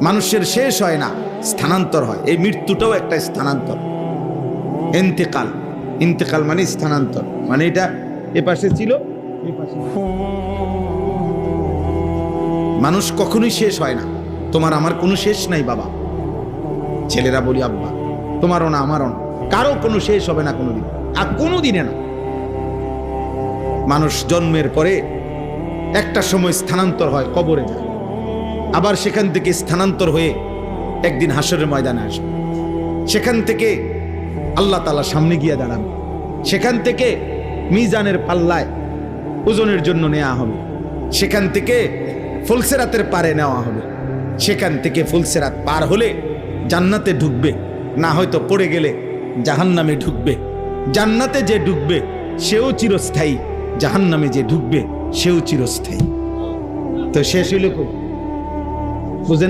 মানুষের শেষ হয় না, স্থানান্তর হয়। এই মৃত্যুটাও একটা স্থানান্তর, ইন্তেকাল। ইন্তেকাল মানে স্থানান্তর, মানে এটা এ পাশে ছিল, এই পাশে। মানুষ কখনোই শেষ হয় না। তোমার আমার কোনো শেষ নাই বাবা। ছেলেরা বলি আব্বা, তোমারও না আমারও না, কারো কোনো শেষ হবে না কোনোদিন, আর কোনো দিনে না। মানুষ জন্মের পরে একটা সময় স্থানান্তর হয়, কবরে যায়, আবার সেখান থেকে স্থানান্তর হয়ে একদিন হাসরের ময়দানে আসবে। সেখান থেকে আল্লাহ তাআলার সামনে গিয়ে দাঁড়াবে। সেখান থেকে মিজানের পাল্লায় ওজনের জন্য নেওয়া হবে। সেখান থেকে ফুলসেরাতের পারে নেওয়া হবে। সেখান থেকে ফুলসেরাত পার হলে জান্নাতে ঢুকবে, না হয়তো পড়ে গেলে জাহান্নামে ঢুকবে। জান্নাতে যে ঢুকবে সেও চিরস্থায়ী, জাহান্নামে যে ঢুকবে সেও চিরস্থায়ী। তো শেষ হইল বুঝেন?